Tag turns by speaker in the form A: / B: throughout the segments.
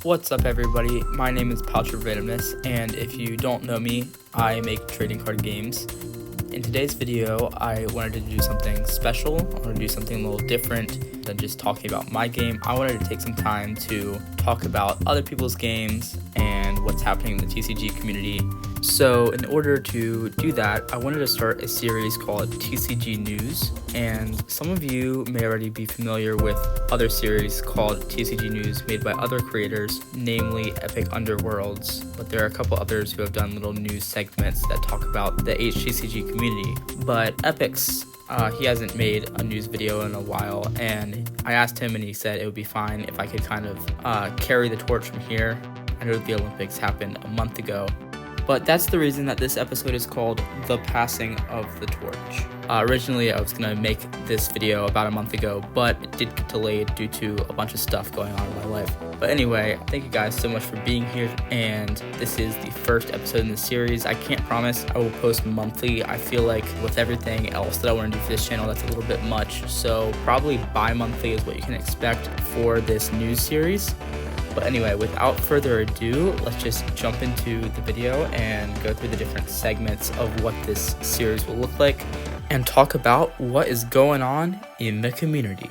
A: What's up, everybody? My name is Poucher Randomness, and if you don't know me, I make trading card games. In today's video, I wanted to do something special. I wanted to do something a little different than just talking about my game. I wanted to take some time to talk about other people's games and what's happening in the TCG community. So in order to do that, I wanted to start a series called TCG News, and some of you may already be familiar with other series called TCG News made by other creators, namely Epic Underworlds, but there are a couple others who have done little news segments that talk about the HTCG community. But Epic's he hasn't made a news video in a while, and I asked him and he said it would be fine if I could kind of carry the torch from here. I know the Olympics happened a month ago, but that's the reason that this episode is called The Passing of the Torch. Originally, I was going to make this video about a month ago, but it did get delayed due to a bunch of stuff going on in my life. But anyway, thank you guys so much for being here, and this is the first episode in the series. I can't promise I will post monthly. I feel like with everything else that I want to do for this channel, that's a little bit much. So probably bi-monthly is what you can expect for this news series. But anyway, without further ado, let's just jump into the video and go through the different segments of what this series will look like and talk about what is going on in the community.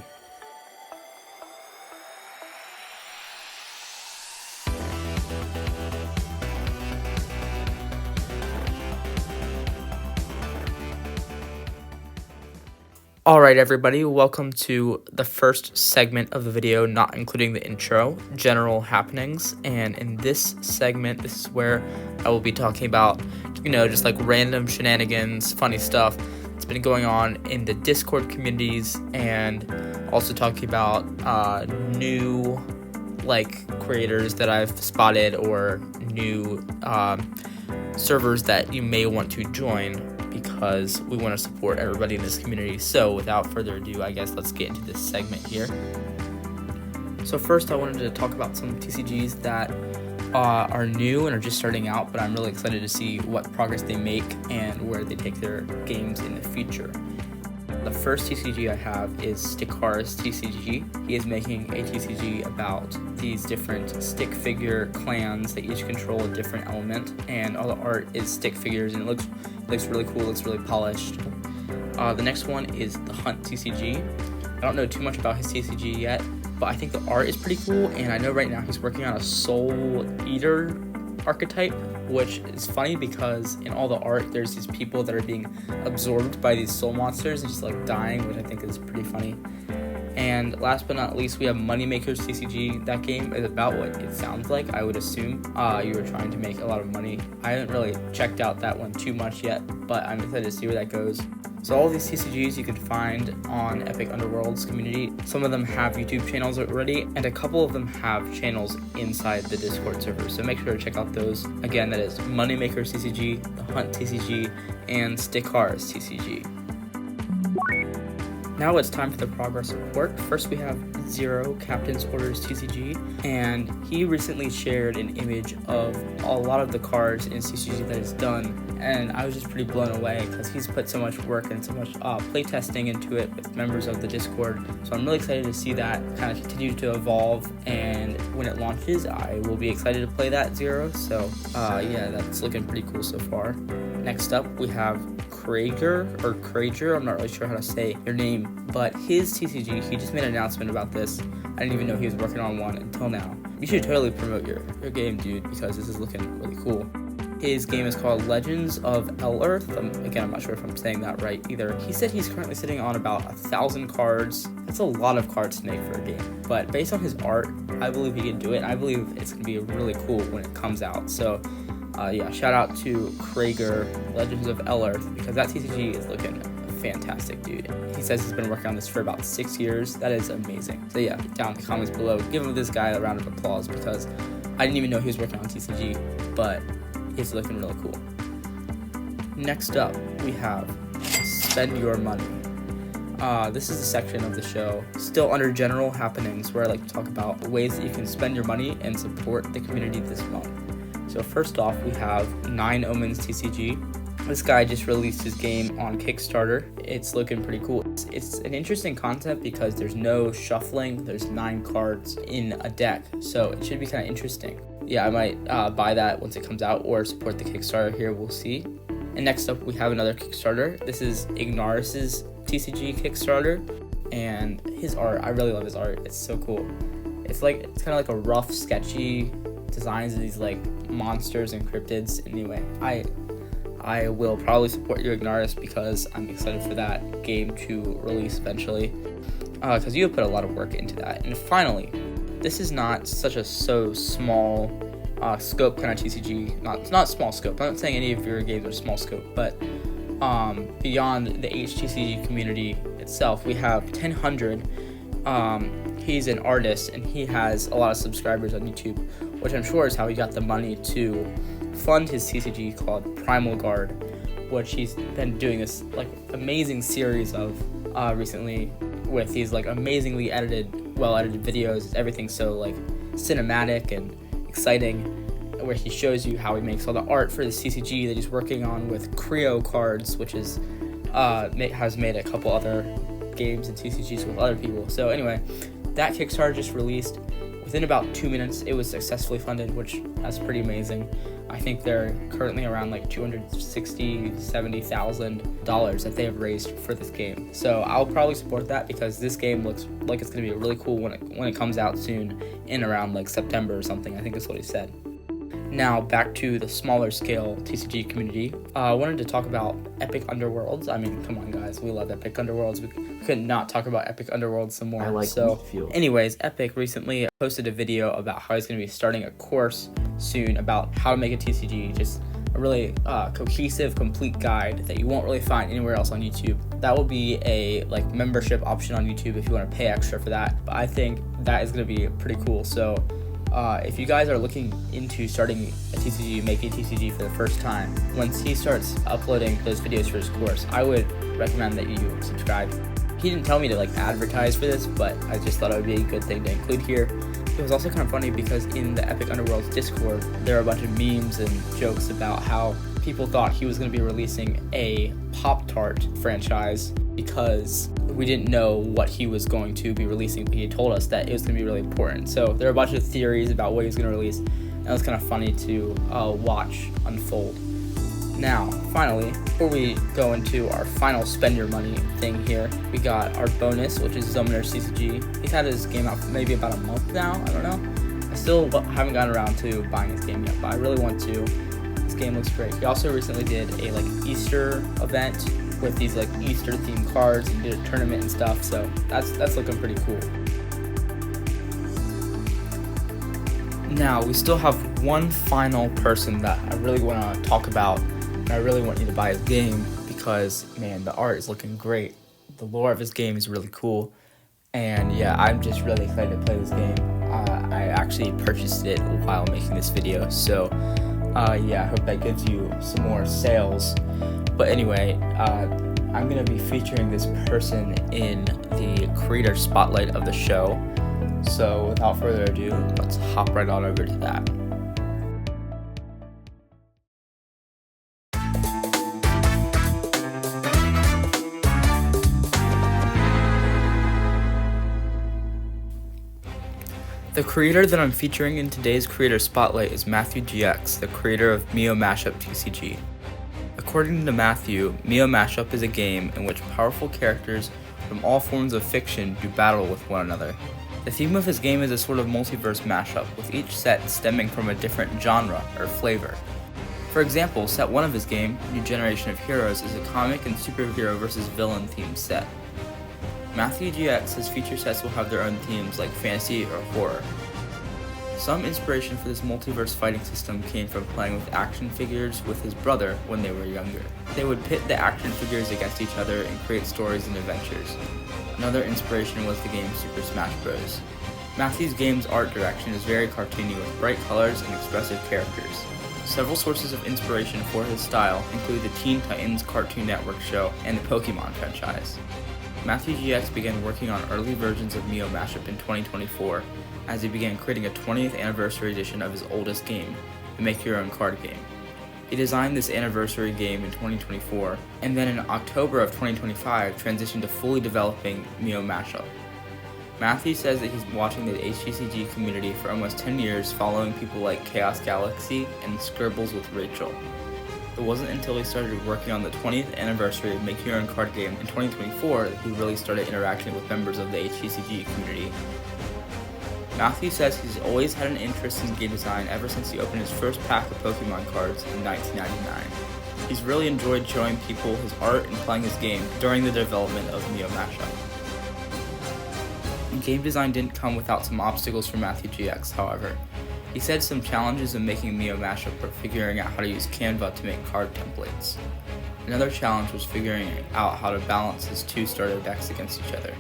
A: Alright, everybody, welcome to the first segment of the video, not including the intro, general happenings. And in this segment, this is where I will be talking about, just like random shenanigans, funny stuff that's been going on in the Discord communities, and also talking about new creators that I've spotted or new servers that you may want to join, because we want to support everybody in this community. So without further ado, I guess let's get into this segment here. So first, I wanted to talk about some TCGs that are new and are just starting out, but I'm really excited to see what progress they make and where they take their games in the future. The first TCG I have is Stickar's TCG. He is making a TCG about these different stick figure clans that each control a different element, and all the art is stick figures, and it looks really cool, looks really polished. The next one is the Hunt TCG. I don't know too much about his TCG yet, but I think the art is pretty cool, and I know right now he's working on a Soul Eater archetype, which is funny because in all the art there's these people that are being absorbed by these soul monsters and just dying, which I think is pretty funny. And last but not least, we have Moneymaker's TCG. That game is about what it sounds like. I would assume you were trying to make a lot of money. I haven't really checked out that one too much yet, but I'm excited to see where that goes. So all of these TCGs you can find on Epic Underworld's community. Some of them have YouTube channels already, and a couple of them have channels inside the Discord server. So make sure to check out those. Again, that is Moneymaker's TCG, the Hunt TCG, and Stickar's TCG. Now it's time for the progress report. First, we have Zero Captain's Orders TCG, and he recently shared an image of a lot of the cards in TCG that he's done, and I was just pretty blown away because he's put so much work and so much playtesting into it with members of the Discord. So I'm really excited to see that kind of continue to evolve, and when it launches, I will be excited to play that Zero. So yeah, that's looking pretty cool so far. Next up, we have Krager, I'm not really sure how to say your name, but his TCG, he just made an announcement about this. I didn't even know he was working on one until now. You should totally promote your game, dude, because this is looking really cool. His game is called Legends of El-Earth. Again, I'm not sure if I'm saying that right either. He said he's currently sitting on about 1,000 cards. That's a lot of cards to make for a game, but based on his art, I believe he can do it. I believe it's going to be really cool when it comes out. So yeah, shout out to Krager, Legends of El-Earth, because that TCG is looking fantastic, dude. He says he's been working on this for about 6 years. That is amazing. So yeah, down in the comments below, give this guy a round of applause, because I didn't even know he was working on TCG, but it's looking really cool. Next up, we have Spend Your Money. This is a section of the show, still under general happenings, where I like to talk about ways that you can spend your money and support the community this month. So first off, we have 9 Omens TCG. This guy just released his game on Kickstarter. It's looking pretty cool. It's an interesting concept because there's no shuffling. There's 9 cards in a deck, so it should be kind of interesting. Yeah, I might buy that once it comes out or support the Kickstarter here. We'll see. And next up, we have another Kickstarter. This is Ignaris's TCG Kickstarter, and his art. I really love his art. It's so cool. It's kind of like a rough, sketchy designs of these like monsters and cryptids. Anyway, I will probably support you, Ignaris, because I'm excited for that game to release eventually, because you have put a lot of work into that. And finally, this is not such a small scope kind of TCG. It's not small scope. I'm not saying any of your games are small scope, but beyond the HTCG community itself, we have 1000. He's an artist and he has a lot of subscribers on YouTube, which I'm sure is how he got the money to fund his TCG called Primal Guard, which he's been doing this like amazing series of recently with these like amazingly well edited videos. Everything's so like cinematic and exciting, where he shows you how he makes all the art for the TCG that he's working on with Creo cards, which is has made a couple other games and TCGs with other people. So anyway, that Kickstarter just released. Within about 2 minutes, it was successfully funded, which that's pretty amazing. I think they're currently around like $260,000-$270,000 that they have raised for this game. So I'll probably support that because this game looks like it's going to be really cool when it comes out soon in around like September or something. I think that's what he said. Now back to the smaller scale TCG community. I wanted to talk about Epic Underworlds. I mean, come on guys, we love Epic Underworlds. We could not talk about Epic Underworlds some more. Anyways, Epic recently posted a video about how he's going to be starting a course soon about how to make a TCG, just a really cohesive, complete guide that you won't really find anywhere else on YouTube. That will be a like membership option on YouTube if you want to pay extra for that. But I think that is going to be pretty cool. So if you guys are looking into starting a TCG, making a TCG for the first time, once he starts uploading those videos for his course, I would recommend that you subscribe. He didn't tell me to like advertise for this, but I just thought it would be a good thing to include here. It was also kind of funny because in the Epic Underworld's Discord, there are a bunch of memes and jokes about how people thought he was going to be releasing a Pop-Tart franchise because we didn't know what he was going to be releasing, but he told us that it was going to be really important. So there are a bunch of theories about what he was going to release, and it was kind of funny to watch unfold. Now, finally, before we go into our final spend your money thing here, we got our bonus, which is Zumner's TCG. He's had his game out for maybe about a month now, I don't know. I still haven't gotten around to buying his game yet, but I really want to. This game looks great. He also recently did a like Easter event with these like Easter themed cards and did a tournament and stuff, so that's looking pretty cool. Now, we still have one final person that I really want to talk about. I really want you to buy his game because, man, the art is looking great. The lore of his game is really cool. And yeah, I'm just really excited to play this game. I actually purchased it while making this video. So yeah, I hope that gives you some more sales. But anyway, I'm going to be featuring this person in the creator spotlight of the show. So without further ado, let's hop right on over to that. The creator that I'm featuring in today's creator spotlight is Matthew GX, the creator of Mio Mashup TCG. According to Matthew, Mio Mashup is a game in which powerful characters from all forms of fiction do battle with one another. The theme of his game is a sort of multiverse mashup, with each set stemming from a different genre or flavor. For example, set 1 of his game, New Generation of Heroes, is a comic and superhero versus villain themed set. Matthew GX's feature sets will have their own themes like fantasy or horror. Some inspiration for this multiverse fighting system came from playing with action figures with his brother when they were younger. They would pit the action figures against each other and create stories and adventures. Another inspiration was the game Super Smash Bros. Matthew's game's art direction is very cartoony with bright colors and expressive characters. Several sources of inspiration for his style include the Teen Titans Cartoon Network show and the Pokemon franchise. Matthew GX began working on early versions of Mio Mashup in 2024 as he began creating a 20th anniversary edition of his oldest game, the Make Your Own card game. He designed this anniversary game in 2024, and then in October of 2025 transitioned to fully developing Mio Mashup. Matthew says that he's been watching the HTCG community for almost 10 years, following people like Chaos Galaxy and Scribbles with Rachel. It wasn't until he started working on the 20th anniversary of Make Your Own Card Game in 2024 that he really started interacting with members of the HTCG community. Matthew says he's always had an interest in game design ever since he opened his first pack of Pokemon cards in 1999. He's really enjoyed showing people his art and playing his game during the development of Mio Mashup. Game design didn't come without some obstacles for Matthew GX, however. He said some challenges in making Mio Mashup were figuring out how to use Canva to make card templates. Another challenge was figuring out how to balance his two starter decks against each other.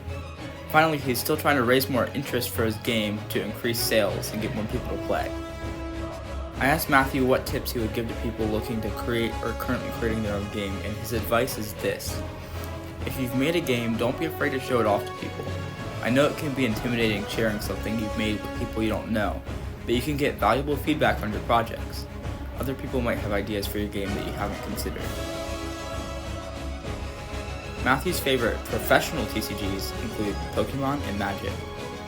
A: Finally, he's still trying to raise more interest for his game to increase sales and get more people to play. I asked Matthew what tips he would give to people looking to create or currently creating their own game, and his advice is this. If you've made a game, don't be afraid to show it off to people. I know it can be intimidating sharing something you've made with people you don't know, but you can get valuable feedback on your projects. Other people might have ideas for your game that you haven't considered. Matthew's favorite professional TCGs include Pokemon and Magic.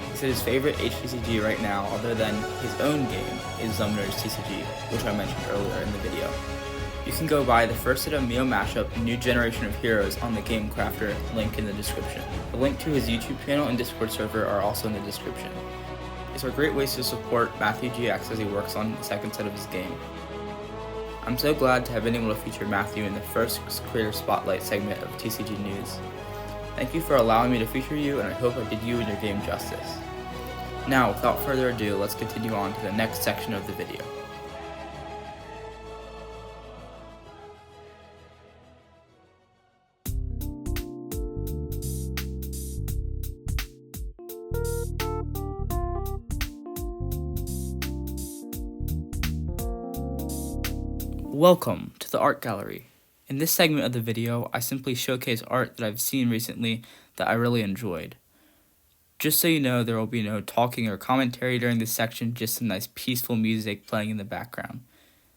A: He said his favorite HTCG right now, other than his own game, is Summoner's TCG, which I mentioned earlier in the video. You can go buy the first set of Mio Mashup New Generation of Heroes on the Game Crafter link in the description. The link to his YouTube channel and Discord server are also in the description. These are great ways to support Matthew GX as he works on the second set of his game. I'm so glad to have been able to feature Matthew in the first Creator Spotlight segment of TCG News. Thank you for allowing me to feature you, and I hope I did you and your game justice. Now, without further ado, let's continue on to the next section of the video. Welcome to the art gallery. In this segment of the video, I simply showcase art that I've seen recently that I really enjoyed. Just so you know, there will be no talking or commentary during this section, just some nice peaceful music playing in the background.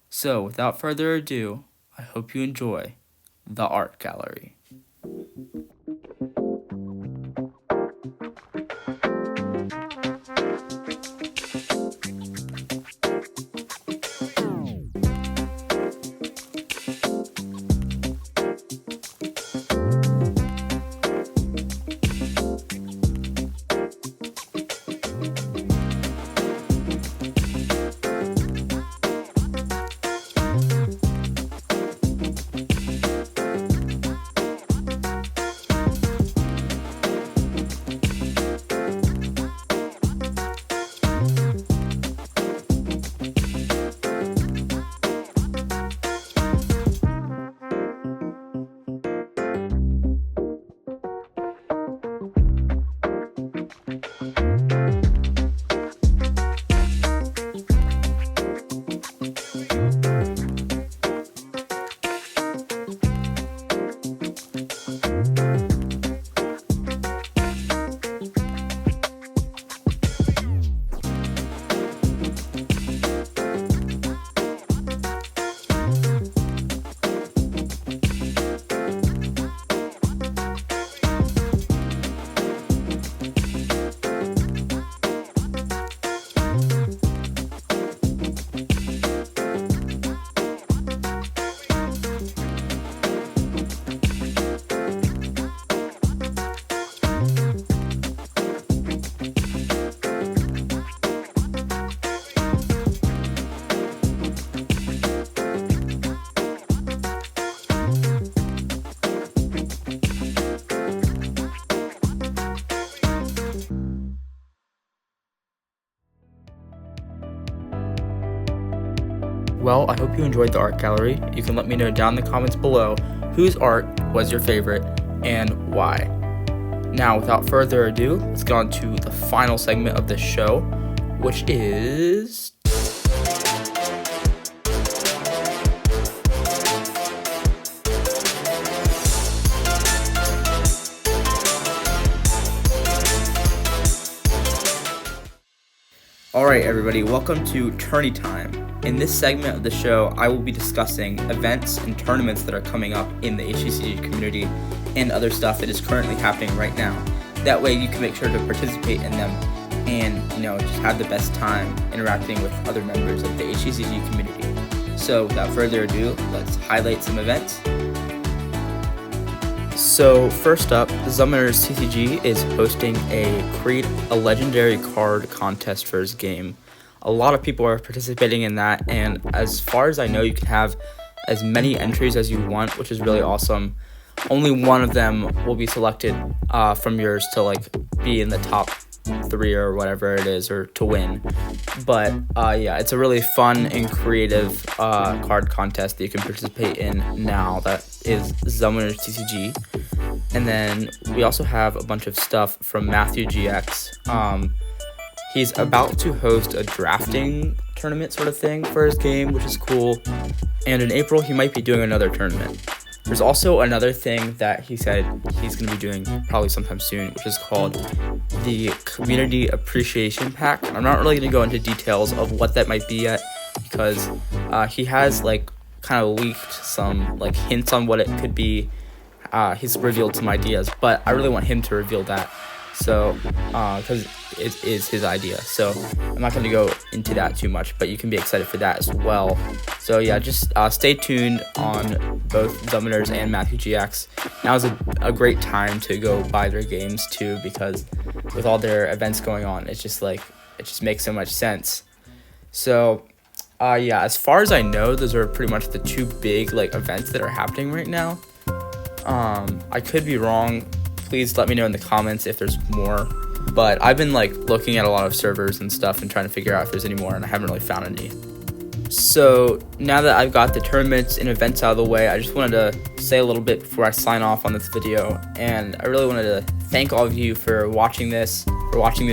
A: So, without further ado, I hope you enjoy the art gallery. Well, I hope you enjoyed the art gallery. You can let me know down in the comments below whose art was your favorite and why. Now, without further ado, let's get on to the final segment of this show, which is... Alright everybody, welcome to Tourney Time. In this segment of the show, I will be discussing events and tournaments that are coming up in the HTCG community and other stuff that is currently happening right now. That way you can make sure to participate in them and, just have the best time interacting with other members of the HTCG community. So without further ado, let's highlight some events. So first up, Summoners TCG is hosting create a legendary card contest for his game. A lot of people are participating in that, and as far as I know, you can have as many entries as you want, which is really awesome. Only one of them will be selected from yours to be in the top 3 or whatever it is, or to win. But it's a really fun and creative card contest that you can participate in now. That is Summoners TCG. And then we also have a bunch of stuff from Matthew GX. He's about to host a drafting tournament sort of thing for his game, which is cool. And in April, he might be doing another tournament. There's also another thing that he said he's going to be doing probably sometime soon, which is called the Community Appreciation Pack. I'm not really going to go into details of what that might be yet, because he has kind of leaked some hints on what it could be. He's revealed some ideas, but I really want him to reveal that. So, because it is his idea. So, I'm not going to go into that too much, but you can be excited for that as well. So, yeah, just stay tuned on both Summoners and Matthew GX. Now is a great time to go buy their games, too, because with all their events going on, it just makes so much sense. So, as far as I know, those are pretty much the 2 big, events that are happening right now. I could be wrong. Please let me know in the comments if there's more. But I've been looking at a lot of servers and stuff and trying to figure out if there's any more, and I haven't really found any. So now that I've got the tournaments and events out of the way, I just wanted to say a little bit before I sign off on this video. And I really wanted to thank all of you for watching this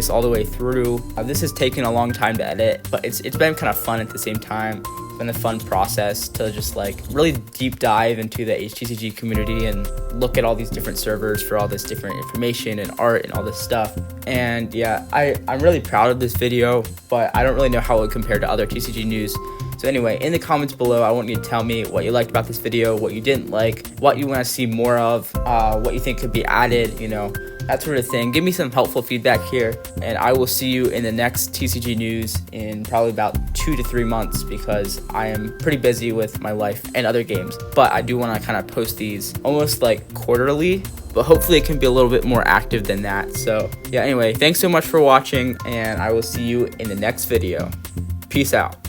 A: all the way through. This has taken a long time to edit, but it's been kind of fun at the same time. It's been a fun process to just really deep dive into the HTCG community and look at all these different servers for all this different information and art and all this stuff. And yeah, I'm really proud of this video, but I don't really know how it would compare to other TCG news. So anyway, in the comments below, I want you to tell me what you liked about this video, what you didn't like, what you want to see more of, what you think could be added, that sort of thing. Give me some helpful feedback here, and I will see you in the next TCG news in probably about 2 to 3 months, because I am pretty busy with my life and other games. But I do want to kind of post these almost quarterly, but hopefully it can be a little bit more active than that. So yeah, anyway, thanks so much for watching, and I will see you in the next video. Peace out.